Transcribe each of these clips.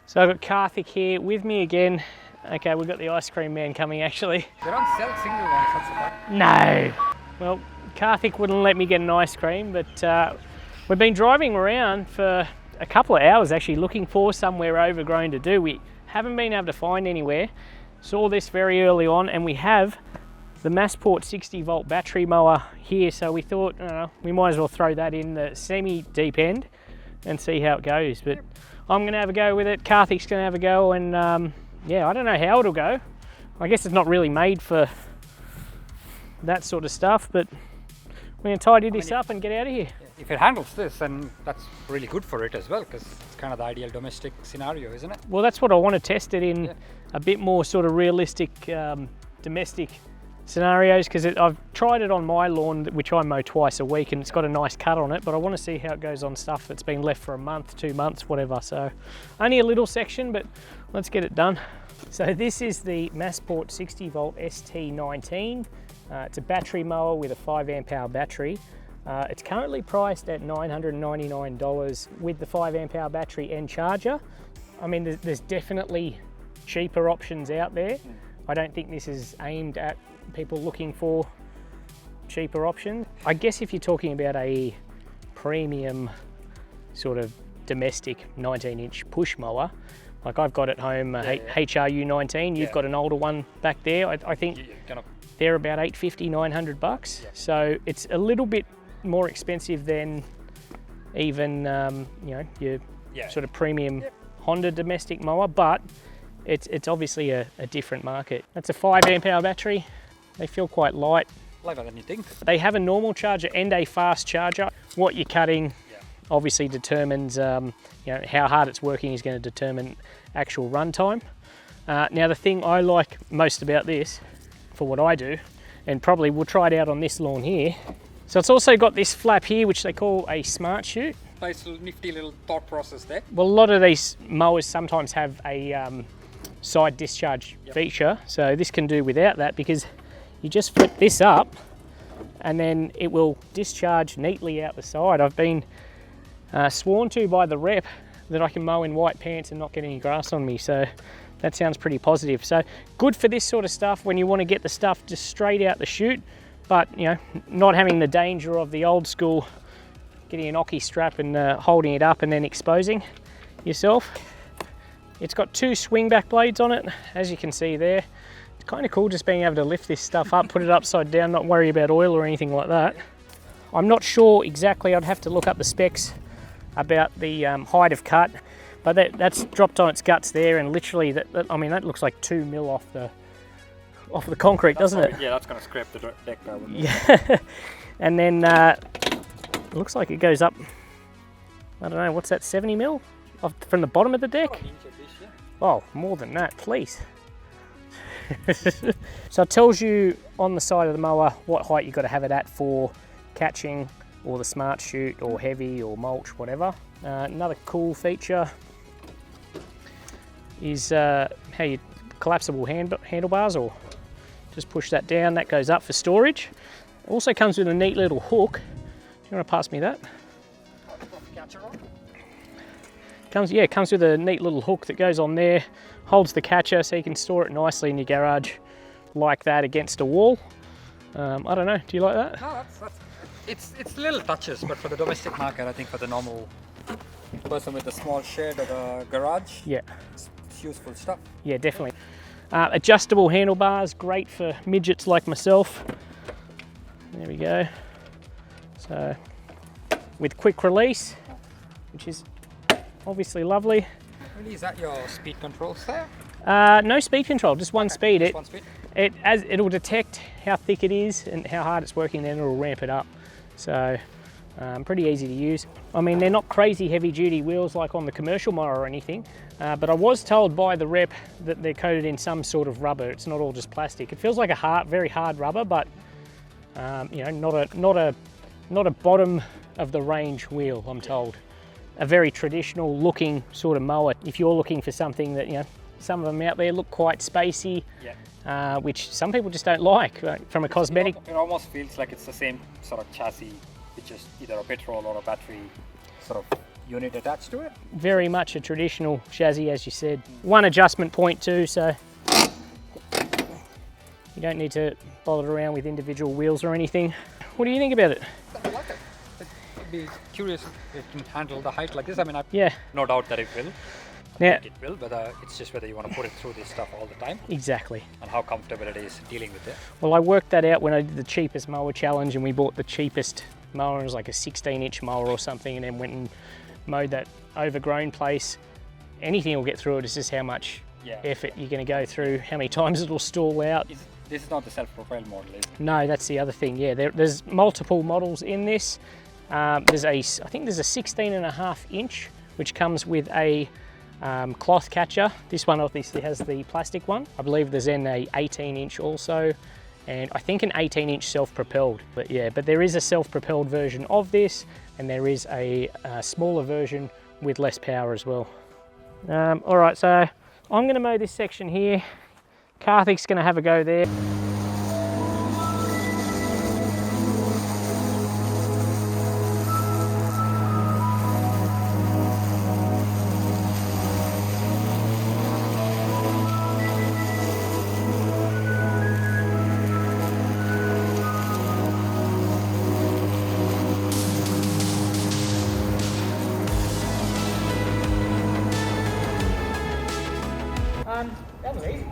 So I've got Karthik here with me again. Okay, we've got the ice cream man coming actually. They don't sell single ones, that's the point. No. Well, Karthik wouldn't let me get an ice cream, but we've been driving around for a couple of hours actually looking for somewhere overgrown to do. We haven't been able to find anywhere. Saw this very early on, and we have the Masport 60 volt battery mower here, so we thought we might as well throw that in the semi deep end and see how it goes. But I'm going to have a go with it, Karthik's going to have a go, and yeah, I don't know how it'll go. I guess it's not really made for that sort of stuff, but we're going to tidy this up and get out of here. If it handles this, then that's really good for it as well, because it's kind of the ideal domestic scenario, isn't it? Well, that's what I want to test it in, a bit more sort of realistic domestic scenarios, because I've tried it on my lawn, which I mow twice a week, and it's got a nice cut on it, but I want to see how it goes on stuff that's been left for a month, 2 months, whatever. So only a little section, but let's get it done. So this is the Masport 60 volt ST19. It's a battery mower with a 5 amp hour battery. It's currently priced at $999 with the 5 amp hour battery and charger. I mean, there's definitely cheaper options out there. I don't think this is aimed at people looking for cheaper options. I guess if you're talking about a premium sort of domestic 19-inch push mower, like I've got at home HRU19, you've got an older one back there. I think they're about $850, $900. So it's a little bit more expensive than even your sort of premium Honda domestic mower, but it's obviously a different market. That's a 5 amp hour battery. They feel quite light. Lighter than you think. They have a normal charger and a fast charger. What you're cutting obviously determines how hard it's working is going to determine actual runtime. Now the thing I like most about this, for what I do, and probably we'll try it out on this lawn here. So it's also got this flap here, which they call a smart chute. Nice little nifty little thought process there. Well, a lot of these mowers sometimes have a side discharge feature, so this can do without that, because you just flip this up and then it will discharge neatly out the side. I've been sworn to by the rep that I can mow in white pants and not get any grass on me, so that sounds pretty positive. So good for this sort of stuff when you want to get the stuff just straight out the chute, but not having the danger of the old school getting an ocky strap and holding it up and then exposing yourself. It's got 2 swing back blades on it, as you can see there. It's kind of cool just being able to lift this stuff up, put it upside down, not worry about oil or anything like that. I'm not sure exactly, I'd have to look up the specs about the height of cut, but that's dropped on its guts there, and literally that looks like 2 mil off the concrete, doesn't it? Yeah, that's going to scrape the deck there. Yeah, and then it looks like it goes up, I don't know, what's that, 70 mil from the bottom of the deck? Oh, more than that, please. So it tells you on the side of the mower what height you've got to have it at for catching, or the smart chute, or heavy, or mulch, whatever. Another cool feature is how you collapsible handlebars, or just push that down, that goes up for storage. It also comes with a neat little hook. Do you want to pass me that? Comes with a neat little hook that goes on there, holds the catcher so you can store it nicely in your garage like that against a wall. I don't know, do you like that? No, it's little touches, but for the domestic market, I think for the normal person with a small shed or the garage, it's useful stuff. Yeah, definitely. Adjustable handlebars, great for midgets like myself. There we go. So with quick release, which is obviously lovely. Really, is that your speed controls there? No speed control, just one speed. Just one speed. It'll detect how thick it is and how hard it's working, then it'll ramp it up. So pretty easy to use. I mean, they're not crazy heavy duty wheels like on the commercial mower or anything, but I was told by the rep that they're coated in some sort of rubber. It's not all just plastic. It feels like a very hard rubber, but not a bottom of the range wheel, I'm told. A very traditional looking sort of mower. If you're looking for something that, some of them out there look quite spacey, which some people just don't like from a cosmetic. It almost feels like it's the same sort of chassis, which is either a petrol or a battery sort of unit attached to it? Very much a traditional chassis, as you said. One adjustment point too, so you don't need to bother around with individual wheels or anything. What do you think about it? I like it. I'd be curious if it can handle the height like this. I mean, I've no doubt that it will. Yeah. It will, but it's just whether you want to put it through this stuff all the time. Exactly. And how comfortable it is dealing with it. Well, I worked that out when I did the cheapest mower challenge, and we bought the cheapest mower. It was like a 16-inch mower or something, and then went and mowed that overgrown place. Anything will get through it. It's just how much effort you're going to go through, how many times it'll stall out. This is not the self-propelled model, is it? No, that's the other thing. Yeah, there's multiple models in this. I think there's a 16.5-inch, which comes with a cloth catcher. This one obviously has the plastic one. I believe there's then a 18-inch also, and I think an 18-inch self-propelled. But there is a self-propelled version of this, and there is a smaller version with less power as well. All right, so I'm going to mow this section here. Karthik's going to have a go there. That was easy.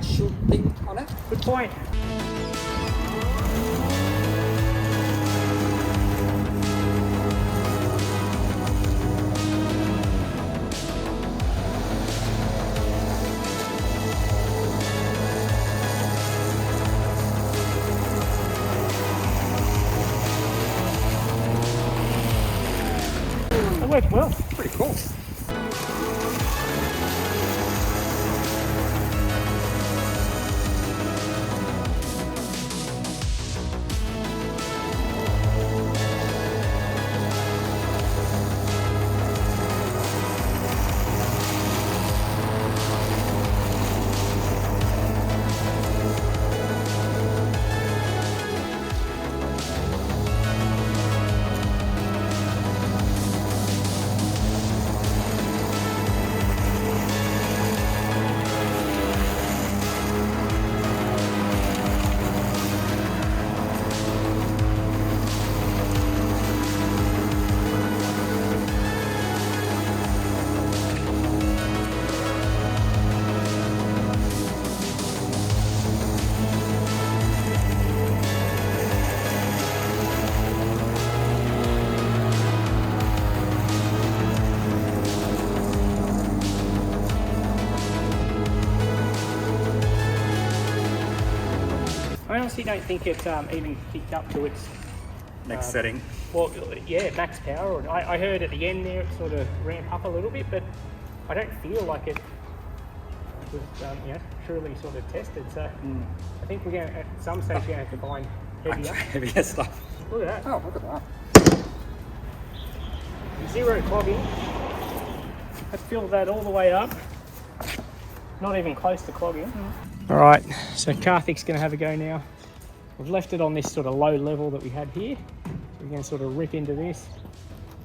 Shooting on it. Good point. That worked well. Pretty cool. I honestly don't think it even kicked up to its Next setting. Well, yeah, max power. I heard at the end there it sort of ramp up a little bit, but I don't feel like it was truly sort of tested. So I think we're going to, at some stage, we're going to have to find heavier. Heavier stuff. Look at that. Oh, look at that. Zero clogging. Let's fill that all the way up. Not even close to clogging. All right, so Karthik's going to have a go now. We've left it on this sort of low level that we had here. So we're going to sort of rip into this.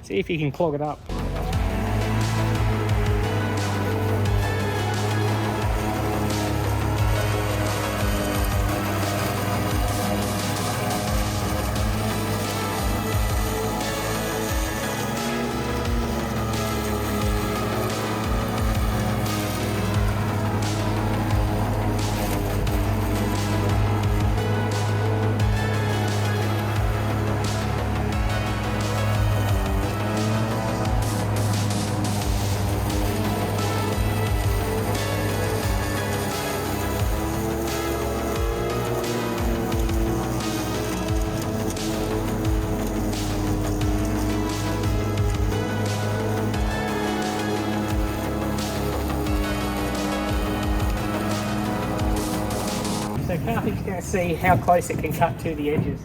See if you can clog it up. So Karthik's going to see how close it can cut to the edges.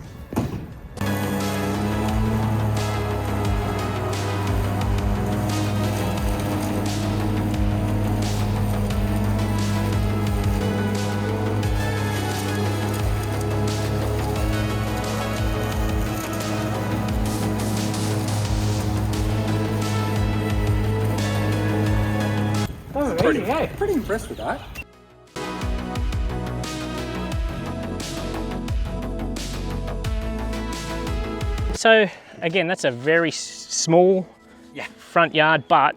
Pretty impressed with that. So again, that's a very small front yard, but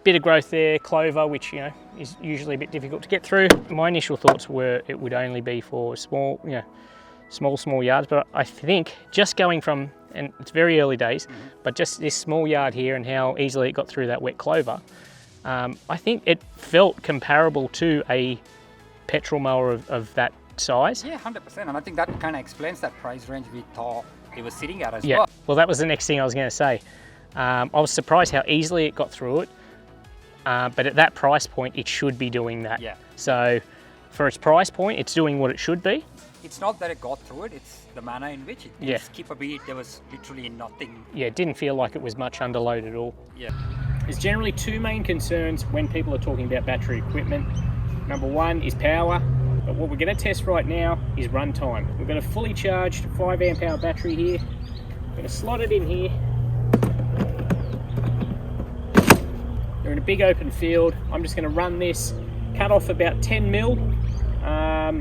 bit of growth there, clover, which is usually a bit difficult to get through. My initial thoughts were it would only be for small, small yards, but I think just going from, and it's very early days, but just this small yard here and how easily it got through that wet clover, I think it felt comparable to a petrol mower of that size. Yeah, 100%, and I think that kind of explains that price range we thought it was sitting at as well. Yeah, well, that was the next thing I was going to say. I was surprised how easily it got through it, but at that price point, it should be doing that. Yeah. So for its price point, it's doing what it should be. It's not that it got through it, it's the manner in which it did skip a beat. There was literally nothing. Yeah, it didn't feel like it was much underload at all. Yeah. There's generally two main concerns when people are talking about battery equipment. Number one is power, but what we're going to test right now is runtime. We've got a fully charged 5 amp hour battery here. I'm going to slot it in here. They're in a big open field. I'm just going to run this, cut off about 10 mil.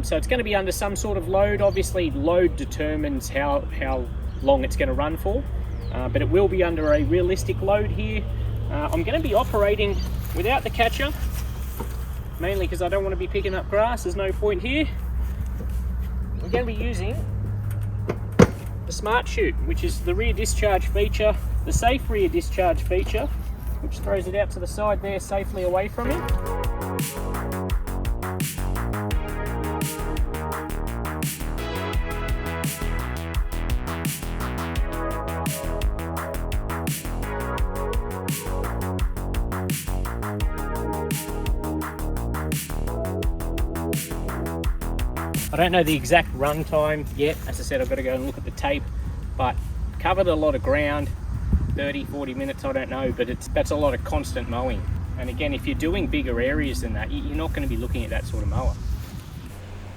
So it's going to be under some sort of load. Obviously, load determines how long it's going to run for, but it will be under a realistic load here. I'm going to be operating without the catcher, mainly because I don't want to be picking up grass. There's no point here. We're going to be using the Smart Chute, which is the rear discharge feature, the safe rear discharge feature, which throws it out to the side there safely away from it. I don't know the exact run time yet. As I said, I've got to go and look at the tape, but covered a lot of ground, 30, 40 minutes, I don't know, but that's a lot of constant mowing. And again, if you're doing bigger areas than that, you're not going to be looking at that sort of mower.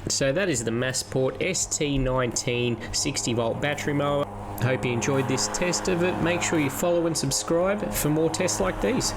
So that is the Masport ST19 60 volt battery mower. I hope you enjoyed this test of it. Make sure you follow and subscribe for more tests like these.